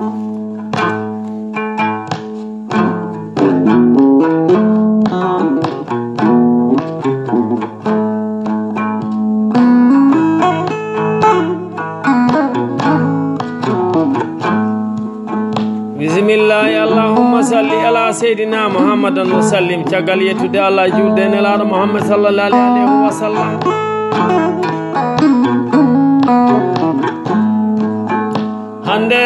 bismillahi allahumma salli ala sayyidina muhammadan wa sallim caggal yettude Allah julde nelaɗo muhammad sallallahu alaihi wa sallam hande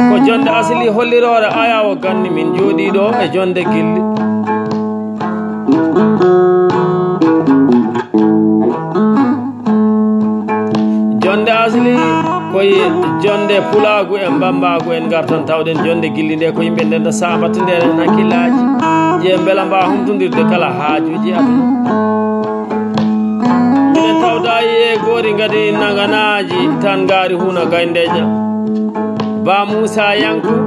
ko jonde asli hollirore aya o ganni min jooɗiɗo e jonde gilli jonde asli koye jonde pulagu e bambagu en gartan tawɗen jonde gilli nde ko yimɓe nden no sabata nder en hakkillaji je beela mba humtodirde kala haajuji aduna minen tawda e gori gadi naganaji tan gaari huna gayndeja ba Moussa Yankou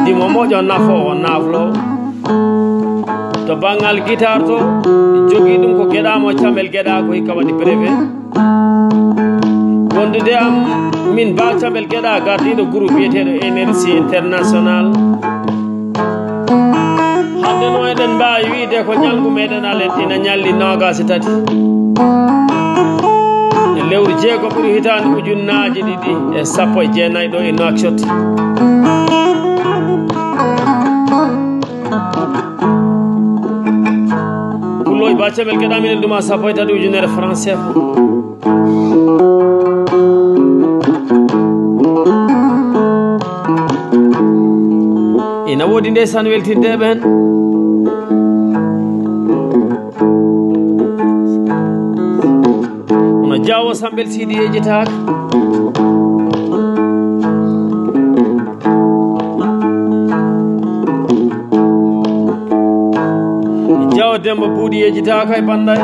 dimo moƴo nafowo naflowo to banggal guitare to jogui ɗum ko gueɗamo camel gueɗa ko hikka waɗi brevé wondude am min ba camel gueɗa gardiɗo groupe biyeteɗo énergie international hande no eɗen mbawi wiide ko ñalgu meɗen alen ina ñalli nogasi tati e lewru jeego ɓuuri hitande ujunnaji ɗiɗi e sappo e jeenayyi ɗo e Nouakchott pulloye ba camel gueɗa minen ɗuma sappo e tati ujunere franc CFA ina woodi ndeysan weltindeɓe hen ono Diawo Sambel Sidy yejitaka Diawo Demba Buuɗi yejitaka e Banday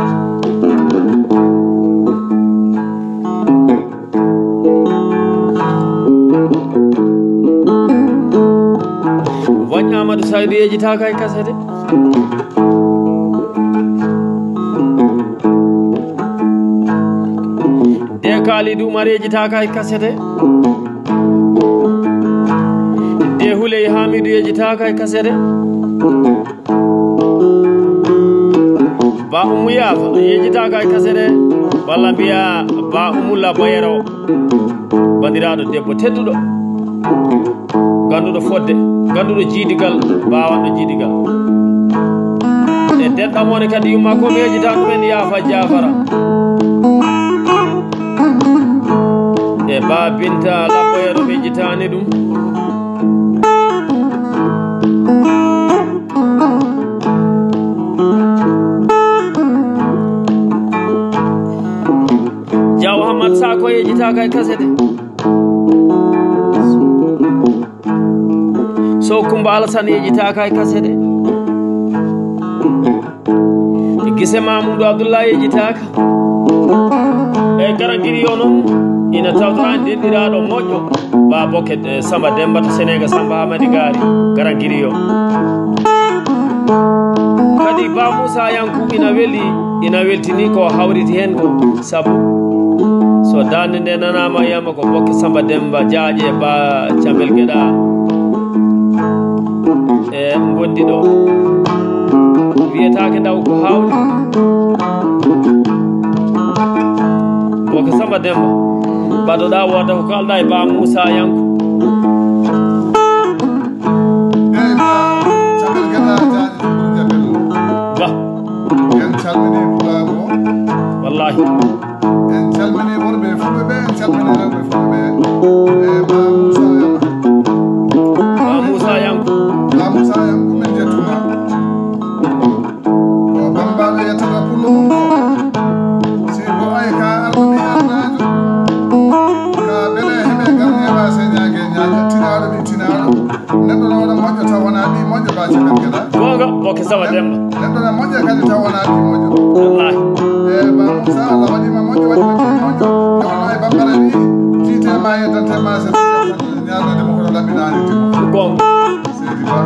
Wagne Amadou Saydou yejitaka e kasete de Kalidou Oumar yejitaka e kasete de Houley Hamidou yejitaka e kasete ba Oumou Yafa yejitaka e kasete walla mbiya ba Oumoulla Bayero bandiraɗo debbo tedduɗo ganduɗo fodde ganduɗo jiidigal bawanɗo jiidigal e denɗamone kadi yumma ko mi yejita ɗumen Yafa Jafara e ba Binta Labboyero mi yejitani ɗum Diaw Hamad Sako yejitaka e kasete Sow Coumba Alassane yejitaka e kasete Guissé Mamoudou Abdoulaye yejitaka e Garagiri o noon ina tawtorani denɗiraɗo moƴƴo ba Boket Samba Demba to Sénégal Samba Hamadi Gari Garagiri o kadi ba Moussa Yankou ina weltini ko hawriti hen ko saabu so dande nde nanama yiyama ko Boket Samba Demba Diaƴe ba Camel Gueɗa e gondi ɗo wiyetake daw ko hawni Boket Samba Demba mbaɗoɗa woda ko kalɗa e ba Moussa Yankou ba en calmini pulago wallahi en calmini worɓe fulɓe ɓe en calmini rewɓe fulɓe e ba Moussa Yankou ba Moussa Yankou min jettuma ko bambaɓe yettata pullo mum ko si ko ay ka arɗumi arnajo ka beele heɓe gam heɓa se ñague ñaga tinaɗo mi tinaɗo neɗɗo no waɗa moƴƴo taw wona ɓi moƴƴo ba ceɓen gueɗa gonga Boket Samba Demba neɗɗo ne moƴƴe kadi taw wona ɓi moƴƴo wallahi e ba Moussa Allah waɗima moƴƴo waɗima ɓi moƴƴo newno e bambara ni jiitema yeddantema se ñaganodemo kono laɓɓinani timo gonga seydi ba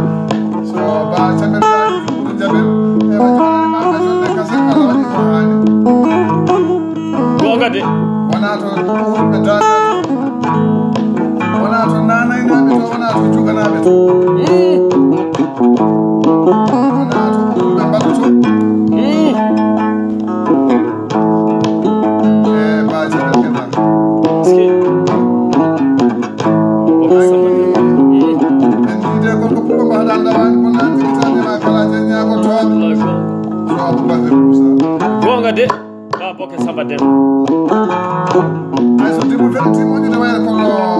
so ba camel jaji ɗo jaɓel e wajimananima ajonde kase Allah waɗi ko hani gonga de wona to ɓurɓe dada wona to nanayna Demba ay so dimo fel timo ni wayna ko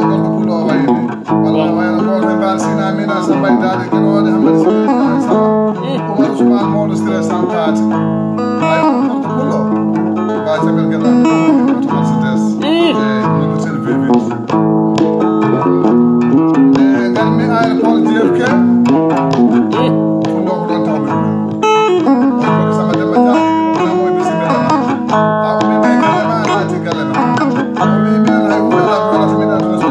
gorko pulo wayni wala wayna ko te bar sina mina sa bay dade ko woni hamad sina sa ko ma usman mo no stress santat ay ko pulo ba jamel gena to Mercedes no ko sel vevi ngarmi ay ko JFK pulo ko don tawbe ko sama Demba Diagne mo moy bisimila aw mi be kala ma ati kala mi be ay ko la ko la mina to so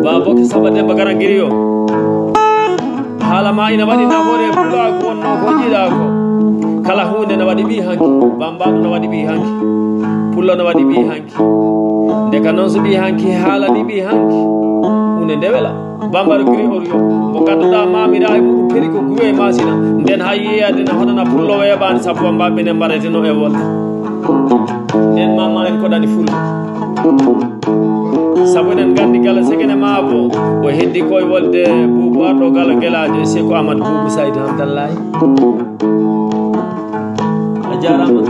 Babo ke Samba Demba Garangiri yo hala ma ina wadi na hore pula ko no ko jida ko kala hunde na wadi bi hanki bambado na wadi bi hanki pulla na wadi bi hanki ndeka non so bi hanki hala ni bi hanki hunde ndewela bambaro giri oryo mo gadduda mamira ay mu peri ko guwe masina den hayyade na hodana pullo webani sabu bambe ne mbarete no e wolde den mama en ko dani fullo sabu den gandi gala segene mabo o heddi koy wolde bubu ardo gala gelajo se ko amad bubu sayd hamdallahi a jarama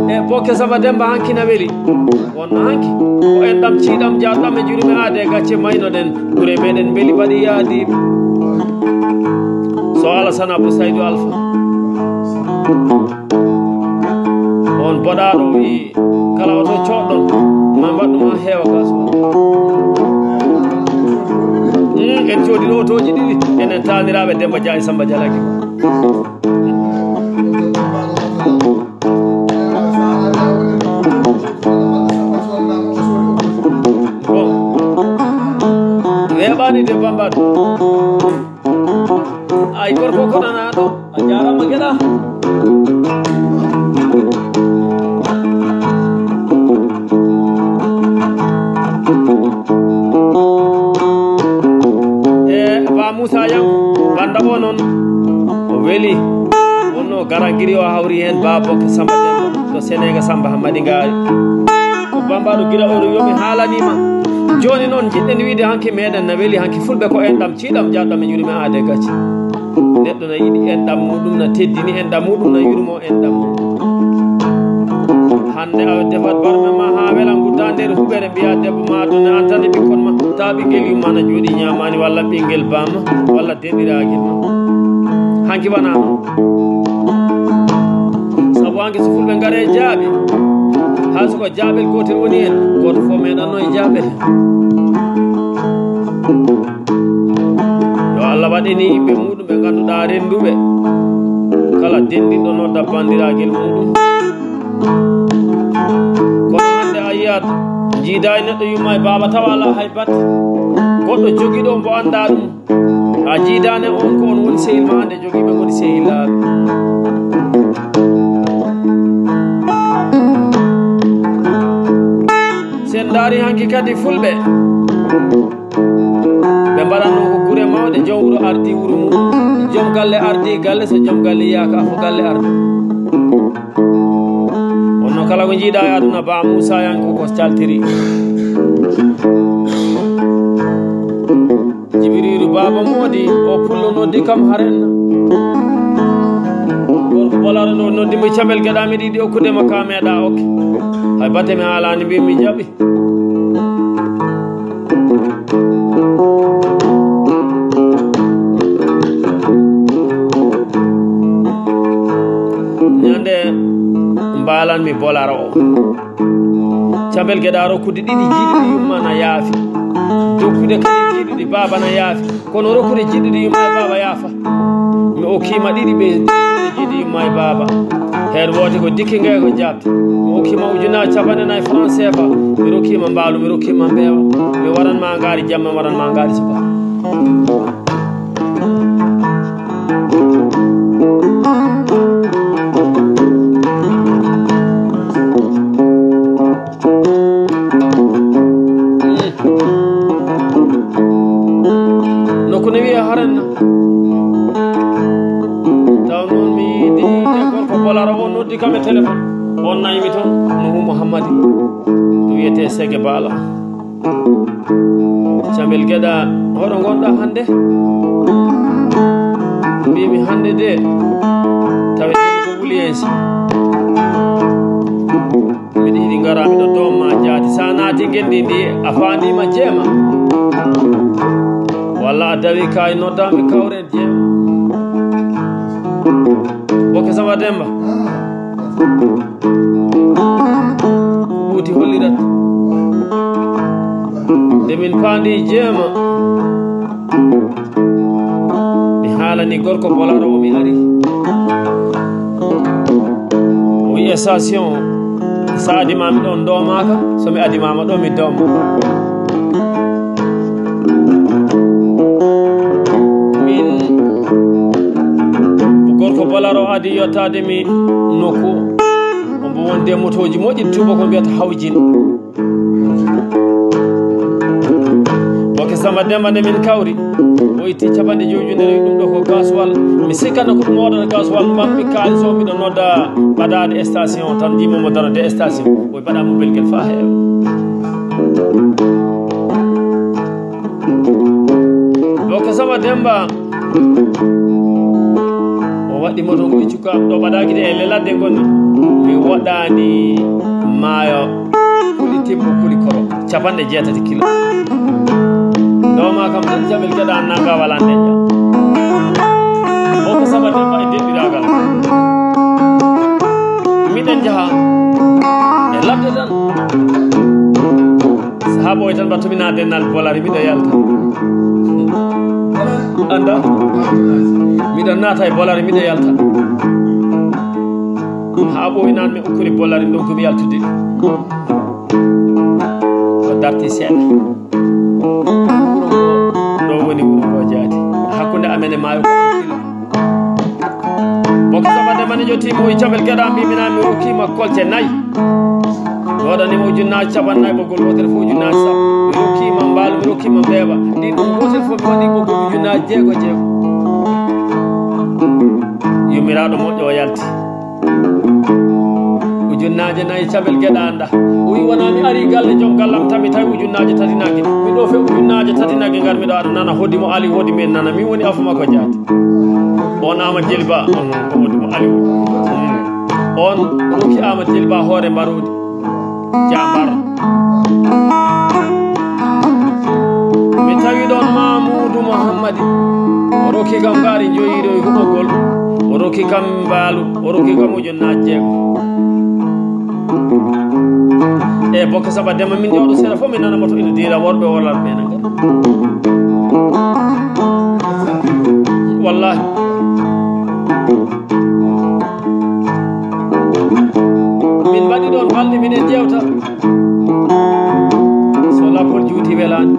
e bokke Samba Demba hanki na weli wonna hanki ko en dam ciidam jaadam e jurime ade gacce mayno den gure meden beli badi yaadi so ala sana bu Saydou Alpha on bodaɗo wi kala oto coɗɗon ma mbaɗɗuma heewa gaso en jooɗi ɗo otoji ɗiɗi enen taniraɓe Demba Dia e Samba Jalaki weɓani de bambaɗo ay gorko ko nanaɗo a jarama gueɗa Moussa Yankou banda o noon o weli wonno Garangiri o hawri hen Baboke Samba Demba to Sénéga Samba Hamadi Ngari ko bambaɗo guila oɗo yomi haalanima joni noon jiɗɗen wiide hanki meɗen na weli hanki fulɓe ko enɗam ciiɗam jaɗɗam e yurme aade gacci neɗɗo na yiɗi enɗam muɗum na teddini enɗam muɗum na yurmo enɗam muɗum hande a defat barme ma ha welan gudda nder huɓere mbiya debbo ma to ne antani ɓikkon ma ta ɓinguel yumma na jooɗi ñamani walla ɓinguel bamma walla deɗiraguel ma hanki wana noon saabu hanki so fulɓe gaare jaaɓe ha soko jaaɓel gotel woni hen goto fo meɗanno e jaaɓel yo Allah waɗini yimɓe muɗum ɓe ganduɗa renduɓe kala dendiɗo nodda bandiraguel muɗum kono hande a yiyat jiida e neɗɗo yumma e baba tawa ala hay batte goɗɗo joguiɗo mbo anda ɗum a jiidane on ko on woni sehil ma hande joguiɓe goni sehillaɓe sen daari hanki kadi fulɓe ɓe mbaɗanno ko guure mawɗe joom wuro ardi wuro mum joom galle ardi galle so joom galle yiyaka fo galle ardi wonno kala ko jiiɗa e aduna Ba Moussa Yankou ko caltiri Jibiriru Baba Modi o pullo noddi kam harenna gorko bolare no noddimo cabel gueɗami ɗiɗi okkudema ka meeɗa okke hay batte mi haalani mbi mi jaaɓi ñande mbalanmi bolara o cabel gueɗa rokkude ɗiɗi jiiɗiɗi yumma na yaafi dokkude kadi jiiɗiɗi baba na yaafi kono rokkude jiiɗiɗi yumma e baba yaafa mi okkima ɗiɗi ɓe jiiɗi yumma e baba head wote ko dikki ngey ko jabti mi hokkima ujunaji capanɗe nayyi franc CFA mi rokkima mbaalu mi rokkima mbeewa mi waranma ngaari jamma mi waranma ngaari suba nokku ne wiye haranna taw noon mi yiidi gorko bolara o noddi kam e téléphone on nayimi toon Nuhu Mouhammadi to wiyete Sege Bala Camel Gueɗa hoɗo gonɗa hande mbimi hande de tawetemi ko Wuliyesi miɗa yiɗi gara miɗo domma jaati sa naati gendi ndi a fandima jeema walla a dawi kay noddami kawren jeema Boke Samba Demba ɓuuti hollirat nde min paandi jeema mi haalani gorko bolaro o mi ari o wi station sa adimami ɗon domaka somi adimama ɗo mi doma min gorko bolaro adi yottade mi nokku ombo wonde motoji moƴƴi tuba ko mbiyata hawjin Boke Samba Demba nde min kawri o itti capanɗe jojunere ɗum ɗo ko gasoil mi sikkano ko ɗum waɗata gasoil mammi kaali so miɗo nodda ɓadade station tan jimomo darode station oy mbaɗa mo belguel fa heewa Boke Samba Demba o waɗɗi moto ngo e cukkam ɗo ɓaɗaki de e leladde gonmi mi waɗani maayo kuli tebbo kuli koro capanɗe 6 kilo ndoma kam tan Jamel Gueɗa nanga wala ndeƴƴa Boke Samba Demba e deɗɗiragal miɗen jaaha e ladde tan saha ɓoy tan mbattumina dennal bolari miɗo yalta anda miɗon naata e bolari miɗo yalta ha ɓoynan mi ukkuri bolari ɗon komi yaltude ko darti seeɗa ɗo woni wuro ngo jaati hakkude amen e maayo ko kilo Boke Samba Demba ne jottimo e Jamel Gueɗa mbimina mi rokkima kolce 4 mi waɗanima ujunnaji 49 ɓoggol gotel fof ujunnaji 100 mi rokkima mbaalu mi rokkima mbeewa ɗin ɗum gotel fof mi waɗi ɓoggol ujunnaji 6 yummiraɗo moƴƴo o yalti ujunnaje 4 Jamel Gueɗa anda o wi wona mi ari galle joom gallam tan mi tawi ujunnaje 3 nagge miɗo fe ujunnaje 3 nagge gar miɗo aɗa nana hoddimo Ali hoodi min nana min woni afu makko jaati on Amadou Djely Ba ko hoddimo Ali on roki Amadou Djely Ba hoore mbarodi jambar mi tawi ɗon Mamoudou Mouhammadi o roki kam gaari joyiɗo e huɓogol o roki kam mbaalu o roki kam ujunnaje 6 e Boke Samba Demba min ƴewɗo seeɗa fof min nana moto ina dira worɓe wollat ɓe nan gara wallahi min mbaɗi ɗon balɗe minen ƴewta so lapol juuti welani